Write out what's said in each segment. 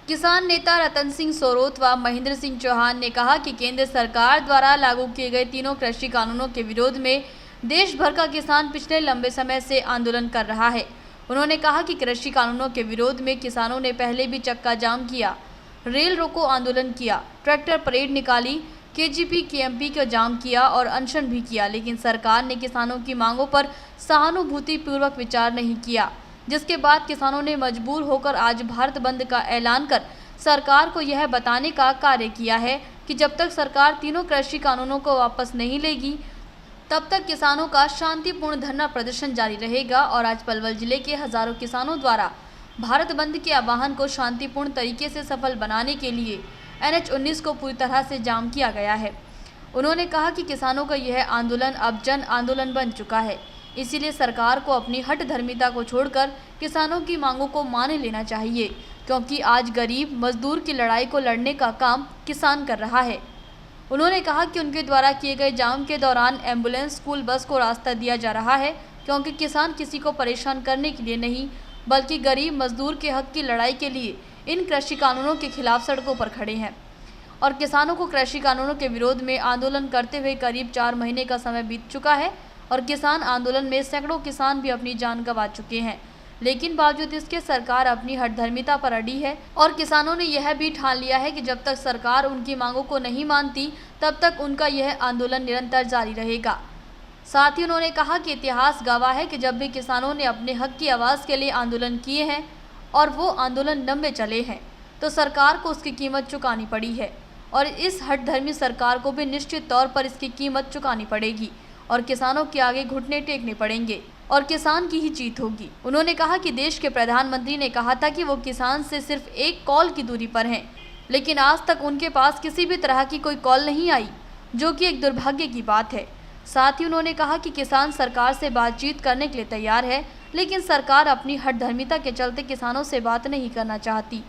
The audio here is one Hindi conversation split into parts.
किसान नेता रतन सिंह सोरोत व महेंद्र सिंह चौहान ने कहा कि केंद्र सरकार द्वारा लागू किए गए तीनों कृषि कानूनों के विरोध में देश भर का किसान पिछले लंबे समय से आंदोलन कर रहा है। उन्होंने कहा कि कृषि कानूनों के विरोध में किसानों ने पहले भी चक्का जाम किया, रेल रोको आंदोलन किया, ट्रैक्टर परेड निकाली, केजीपी केएमपी का जाम किया और अनशन भी किया, लेकिन सरकार ने किसानों की मांगों पर सहानुभूतिपूर्वक विचार नहीं किया, जिसके बाद किसानों ने मजबूर होकर आज भारत बंद का ऐलान कर सरकार को यह बताने का कार्य किया है कि जब तक सरकार तीनों कृषि कानूनों को वापस नहीं लेगी तब तक किसानों का शांतिपूर्ण धरना प्रदर्शन जारी रहेगा। और आज पलवल जिले के हजारों किसानों द्वारा भारत बंद के आह्वान को शांतिपूर्ण तरीके से सफल बनाने के लिए NH-19 को पूरी तरह से जाम किया गया है। उन्होंने कहा कि किसानों का यह आंदोलन अब जन आंदोलन बन चुका है, इसीलिए सरकार को अपनी हठ धर्मिता को छोड़कर किसानों की मांगों को मान लेना चाहिए, क्योंकि आज गरीब मजदूर की लड़ाई को लड़ने का काम किसान कर रहा है। उन्होंने कहा कि उनके द्वारा किए गए जाम के दौरान एम्बुलेंस, स्कूल बस को रास्ता दिया जा रहा है, क्योंकि किसान किसी को परेशान करने के लिए नहीं बल्कि गरीब मजदूर के हक की लड़ाई के लिए इन कृषि कानूनों के खिलाफ सड़कों पर खड़े हैं। और किसानों को कृषि कानूनों के विरोध में आंदोलन करते हुए करीब 4 महीने का समय बीत चुका है और किसान आंदोलन में सैकड़ों किसान भी अपनी जान गंवा चुके हैं, लेकिन बावजूद इसके सरकार अपनी हठधर्मिता पर अड़ी है और किसानों ने यह भी ठान लिया है कि जब तक सरकार उनकी मांगों को नहीं मानती तब तक उनका यह आंदोलन निरंतर जारी रहेगा। साथ ही उन्होंने कहा कि इतिहास गवाह है कि जब भी किसानों ने अपने हक की आवाज़ के लिए आंदोलन किए हैं और वो आंदोलन लंबे चले हैं तो सरकार को उसकी कीमत चुकानी पड़ी है और इस हठधर्मी सरकार को भी निश्चित तौर पर इसकी कीमत चुकानी पड़ेगी और किसानों के आगे घुटने टेकने पड़ेंगे और किसान की ही जीत होगी। उन्होंने कहा कि देश के प्रधानमंत्री ने कहा था कि वो किसान से सिर्फ एक कॉल की दूरी पर हैं, लेकिन आज तक उनके पास किसी भी तरह की कोई कॉल नहीं आई, जो कि एक दुर्भाग्य की बात है। साथ ही उन्होंने कहा कि किसान सरकार से बातचीत करने के लिए तैयार है, लेकिन सरकार अपनी हठधर्मिता के चलते किसानों से बात नहीं करना चाहती।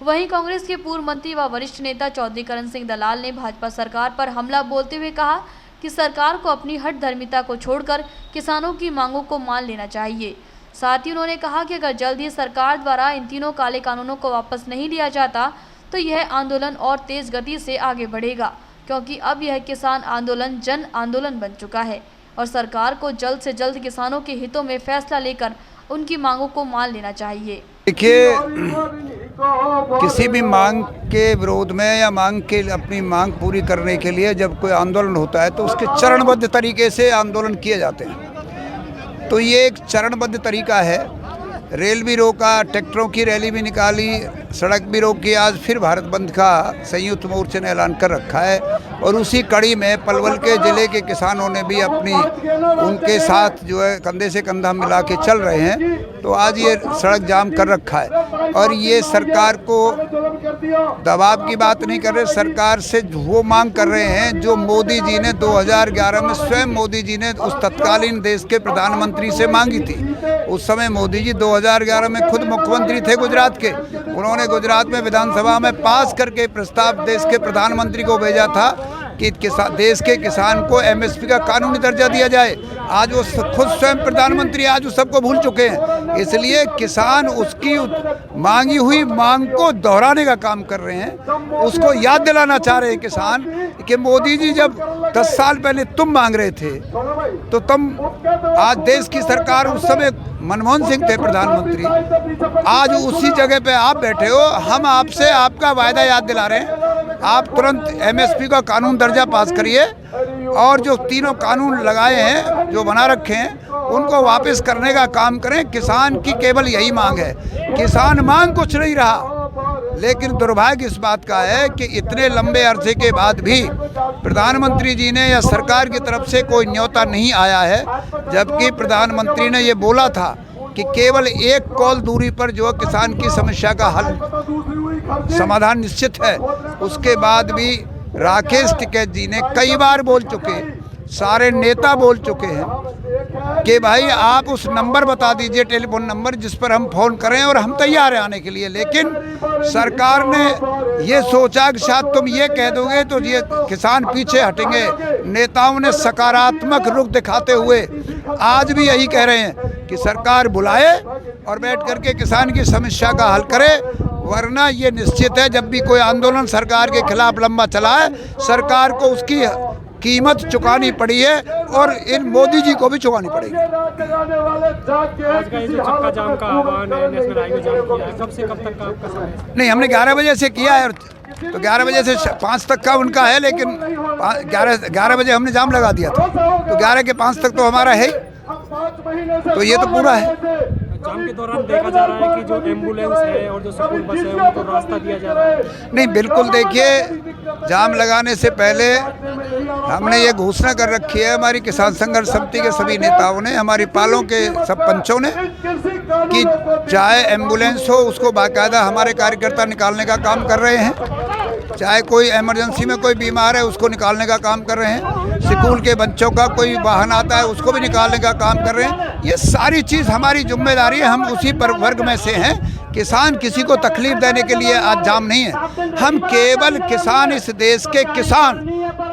वहीं कांग्रेस के पूर्व मंत्री व वरिष्ठ नेता चौधरी करण सिंह दलाल ने भाजपा सरकार पर हमला बोलते हुए कहा कि सरकार को अपनी हठधर्मिता को छोड़कर किसानों की मांगों को मान लेना चाहिए। साथ ही उन्होंने कहा कि अगर जल्द ही सरकार द्वारा इन तीनों काले कानूनों को वापस नहीं लिया जाता तो यह आंदोलन और तेज गति से आगे बढ़ेगा, क्योंकि अब यह किसान आंदोलन जन आंदोलन बन चुका है और सरकार को जल्द से जल्द किसानों के हितों में फैसला लेकर उनकी मांगों को मान लेना चाहिए। देखिए, किसी भी मांग के विरोध में या अपनी मांग पूरी करने के लिए जब कोई आंदोलन होता है तो उसके चरणबद्ध तरीके से आंदोलन किए जाते हैं। तो ये एक चरणबद्ध तरीका है। रेल भी रोका, ट्रैक्टरों की रैली भी निकाली, सड़क भी रोकी। आज फिर भारत बंद का संयुक्त मोर्चे ने ऐलान कर रखा है और उसी कड़ी में पलवल के ज़िले के किसानों ने भी उनके साथ जो है कंधे से कंधा मिला के चल रहे हैं। तो आज ये सड़क जाम कर रखा है और ये सरकार को दबाव की बात नहीं कर रहे, सरकार से वो मांग कर रहे हैं जो मोदी जी ने 2011 में स्वयं मोदी जी ने उस तत्कालीन देश के प्रधानमंत्री से मांगी थी। उस समय मोदी जी 2011 में खुद मुख्यमंत्री थे गुजरात के। उन्होंने गुजरात में विधानसभा में पास करके प्रस्ताव देश के प्रधानमंत्री को भेजा था कि देश के किसान को MSP का कानूनी दर्जा दिया जाए। आज वो खुद स्वयं प्रधानमंत्री आज उस सबको भूल चुके हैं, इसलिए किसान उसकी मांगी हुई मांग को दोहराने का काम कर रहे हैं। उसको याद दिलाना चाह रहे हैं किसान कि मोदी जी जब 10 साल पहले तुम मांग रहे थे तो तुम, आज देश की सरकार उस समय मनमोहन सिंह थे प्रधानमंत्री, आज उसी जगह पे आप बैठे हो। हम आपसे आपका वायदा याद दिला रहे हैं, आप तुरंत MSP का कानून दर्जा पास करिए और जो तीनों कानून लगाए हैं, जो बना रखे हैं, उनको वापस करने का काम करें। किसान की केवल यही मांग है, किसान मांग कुछ नहीं रहा। लेकिन दुर्भाग्य इस बात का है कि इतने लंबे अरसे के बाद भी प्रधानमंत्री जी ने या सरकार की तरफ से कोई न्योता नहीं आया है, जबकि प्रधानमंत्री ने ये बोला था कि केवल एक कॉल दूरी पर जो किसान की समस्या का हल समाधान निश्चित है। उसके बाद भी राकेश टिकैत जी ने कई बार बोल चुके, सारे नेता बोल चुके हैं कि भाई आप उस नंबर बता दीजिए, टेलीफोन नंबर जिस पर हम फ़ोन करें और हम तैयार हैं आने के लिए। लेकिन सरकार ने ये सोचा कि शायद तुम ये कह दोगे तो ये किसान पीछे हटेंगे। नेताओं ने सकारात्मक रुख दिखाते हुए आज भी यही कह रहे हैं कि सरकार बुलाए और बैठ करके किसान की समस्या का हल करे। वरना ये निश्चित है जब भी कोई आंदोलन सरकार के खिलाफ लंबा चला है, सरकार को उसकी कीमत चुकानी पड़ी है और इन मोदी जी को भी चुकानी पड़ेगी। आज का ये जो चक्का जाम का आह्वान है, नेशनल हाईवे जाम किया है, कब से कब तक का आपका समय है? नहीं, हमने 11 बजे से किया है, तो 11 बजे से 5 तक का उनका है, लेकिन 11 बजे हमने जाम लगा दिया था, तो 11 के 5 तक तो हमारा है ही, तो ये तो पूरा है। जाम के दौरान देखा जा रहा है कि जो एम्बुलेंस है और जो स्कूल बस है उनको रास्ता दिया जा रहा है। नहीं, बिल्कुल, देखिए, जाम लगाने से पहले हमने ये घोषणा कर रखी है हमारी किसान संघर्ष समिति के सभी नेताओं ने, हमारी पालों के सब पंचों ने, कि चाहे एम्बुलेंस हो उसको बाकायदा हमारे कार्यकर्ता निकालने का काम कर रहे हैं, चाहे कोई इमरजेंसी में कोई बीमार है उसको निकालने का काम कर रहे हैं, स्कूल के बच्चों का कोई वाहन आता है उसको भी निकालने का काम कर रहे हैं। ये सारी चीज़ हमारी जिम्मेदारी है, हम उसी पर वर्ग में से हैं। किसान किसी को तकलीफ देने के लिए आज जाम नहीं है, हम केवल किसान, इस देश के किसान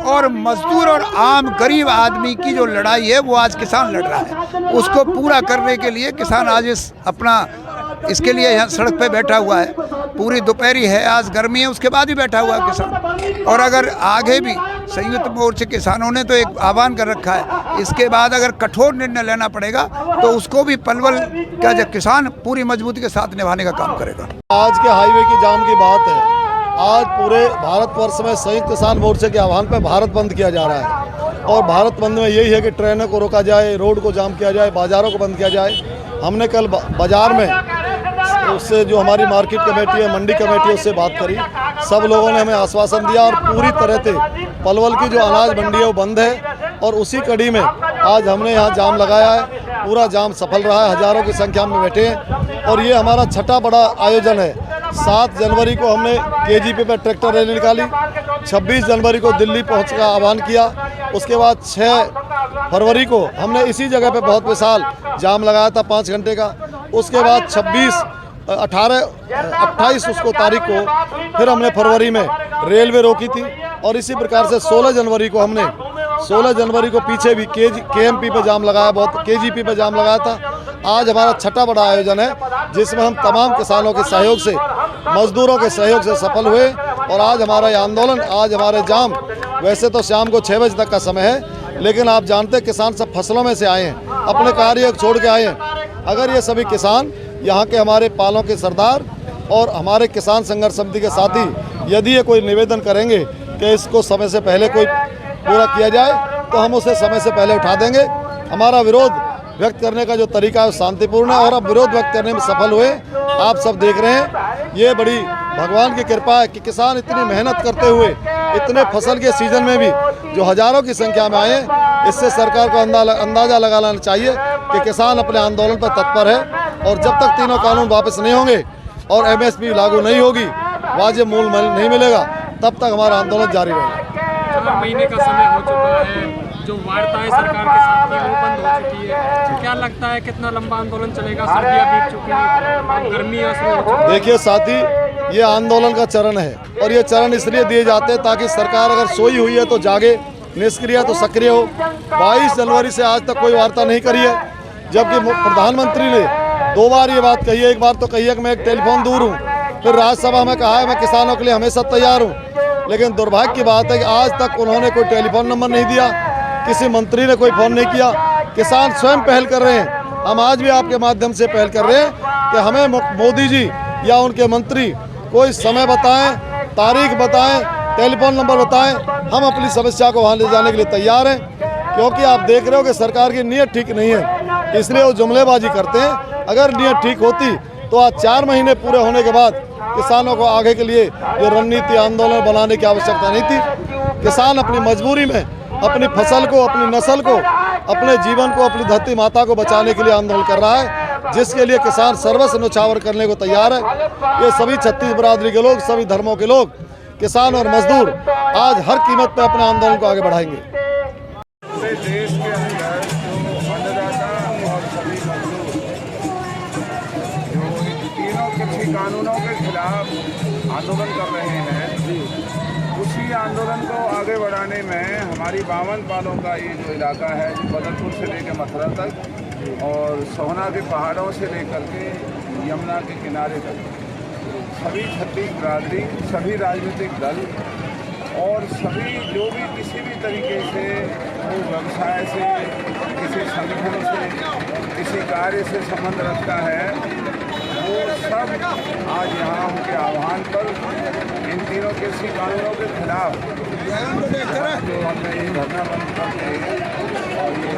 और मजदूर और आम गरीब आदमी की जो लड़ाई है वो आज किसान लड़ रहा है, उसको पूरा करने के लिए किसान आज इसके लिए यहाँ सड़क पे बैठा हुआ है। पूरी दोपहरी है, आज गर्मी है, उसके बाद भी बैठा हुआ है किसान। और अगर आगे भी संयुक्त मोर्चे किसानों ने तो एक आह्वान कर रखा है, इसके बाद अगर कठोर निर्णय लेना पड़ेगा तो उसको भी पलवल का जो किसान पूरी मजबूती के साथ निभाने का काम करेगा। आज के हाईवे की जाम की बात है, आज पूरे भारतवर्ष में संयुक्त किसान मोर्चे के आह्वान पर भारत बंद किया जा रहा है, और भारत बंद में यही है कि ट्रेनों को रोका जाए, रोड को जाम किया जाए, बाज़ारों को बंद किया जाए। हमने कल बाज़ार में उससे जो हमारी मार्केट कमेटी है, मंडी कमेटी है, उससे बात करी, सब लोगों ने हमें आश्वासन दिया और पूरी तरह से पलवल की जो अनाज मंडी है वो बंद है, और उसी कड़ी में आज हमने यहाँ जाम लगाया है। पूरा जाम सफल रहा है, हज़ारों की संख्या में बैठे हैं, और ये हमारा छठा बड़ा आयोजन है। 7 जनवरी को हमने KGP पर ट्रैक्टर रैली निकाली, 26 जनवरी को दिल्ली पहुँच का आह्वान किया, उसके बाद 6 फरवरी को हमने इसी जगह पे बहुत विशाल जाम लगाया था 5 घंटे का। उसके बाद 28 उसको तारीख को फिर हमने फरवरी में रेलवे रोकी थी, और इसी प्रकार से 16 जनवरी को हमने 16 जनवरी को पीछे भी KMP पे जाम लगाया, बहुत KGP पे जाम लगाया था। आज हमारा छठा बड़ा आयोजन है जिसमें हम तमाम किसानों के सहयोग से, मजदूरों के सहयोग से सफल हुए, और आज हमारा ये आंदोलन, आज हमारे जाम, वैसे तो शाम को 6 बजे तक का समय है, लेकिन आप जानते हैं किसान सब फसलों में से आए हैं, अपने कार्य छोड़ के आए हैं। अगर ये सभी किसान, यहाँ के हमारे पालों के सरदार और हमारे किसान संघर्ष समिति के साथी यदि ये कोई निवेदन करेंगे कि इसको समय से पहले कोई पूरा किया जाए, तो हम उसे समय से पहले उठा देंगे। हमारा विरोध व्यक्त करने का जो तरीका है शांतिपूर्ण है, और अब विरोध व्यक्त करने में सफल हुए। आप सब देख रहे हैं, ये बड़ी भगवान की कृपा है कि किसान इतनी मेहनत करते हुए इतने फसल के सीजन में भी जो हज़ारों की संख्या में आए, इससे सरकार को अंदाज़ा लगा लेना चाहिए कि किसान अपने आंदोलन पर तत्पर है, और जब तक तीनों कानून वापस नहीं होंगे और MSP लागू नहीं होगी, वाजिब मूल्य नहीं मिलेगा, तब तक हमारा आंदोलन जारी रहेगा। 4 महीने का समय हो चुका है, जो वार्ताएं सरकार के साथ में वो बंद हो चुकी है। क्या लगता है कितना लंबा आंदोलन चलेगा? सर्दियाँ बीत चुकी हैं, गर्मी शुरू हो चुकी है। देखिए साथी, ये आंदोलन का चरण है, और ये चरण इसलिए दिए जाते हैं ताकि सरकार अगर सोई हुई है तो जागे, निष्क्रिय तो सक्रिय हो। 22 जनवरी से आज तक कोई वार्ता नहीं करी है, जबकि प्रधानमंत्री ने 2 बार ये बात कही है। एक बार तो कही है कि मैं एक टेलीफोन दूर हूँ, फिर राज्यसभा में कहा है मैं किसानों के लिए हमेशा तैयार हूँ, लेकिन दुर्भाग्य की बात है कि आज तक उन्होंने कोई टेलीफोन नंबर नहीं दिया, किसी मंत्री ने कोई फ़ोन नहीं किया। किसान स्वयं पहल कर रहे हैं, हम आज भी आपके माध्यम से पहल कर रहे हैं कि हमें मोदी जी या उनके मंत्री कोई समय बताएं, तारीख बताएं, टेलीफोन नंबर बताएं, हम अपनी समस्या को वहाँ ले जाने के लिए तैयार हैं। क्योंकि आप देख रहे हो कि सरकार की नीयत ठीक नहीं है, इसलिए वो जुमलेबाजी करते हैं। अगर नीयत ठीक होती तो आज 4 महीने पूरे होने के बाद किसानों को आगे के लिए जो रणनीति आंदोलन बनाने की आवश्यकता नहीं थी। किसान अपनी मजबूरी में अपनी फसल को, अपनी नस्ल को, अपने जीवन को, अपनी धरती माता को बचाने के लिए आंदोलन कर रहा है, जिसके लिए किसान सर्वस्व न्यौछावर करने को तैयार है। ये सभी 36 बरादरी के लोग, सभी धर्मों के लोग, किसान और मजदूर आज हर कीमत पर अपने आंदोलन को आगे बढ़ाएंगे। देश के अंदर जो अन्नदाता और सभी मजदूर जो इन तीनों कृषि कानूनों के खिलाफ आंदोलन कर रहे हैं, उसी आंदोलन को आगे बढ़ाने में हमारी 52 पालों का ये जो इलाका है, बदरपुर से लेकर मथुरा तक और सोहना के पहाड़ों से लेकर के यमुना के किनारे तक सभी छत्तीस बिरादरी, सभी राजनीतिक दल और सभी जो भी किसी भी तरीके से वो व्यवसाय से, किसी संगठन से, किसी कार्य से संबंध रखता है, वो सब आज यहाँ उनके आह्वान पर इन तीनों कृषि कानूनों के खिलाफ जो हमने ये धरना बंद करके और ये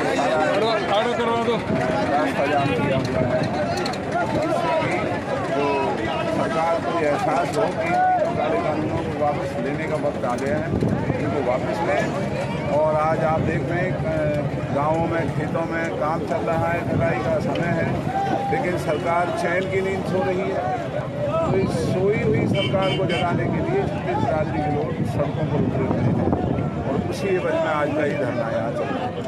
रास्ता जाम किया हुआ है, जिससे कि जो सरकार को ये एहसास हो कि इन तीनों काले कानूनों को वापस लेने का वक्त आ गया है, इनको वापस लें। और आज आप देख रहे हैं गाँवों में, खेतों में काम चल रहा है, जुलाई का समय है, लेकिन सरकार चैन की नींद सो रही है। तो इस सोई हुई सरकार को जगाने के लिए छत्तीस बिरादरी के लोग सड़कों पर उतरे हुए हैं और उसी वजह में आज का ये धरना यहाँ चल रहा है।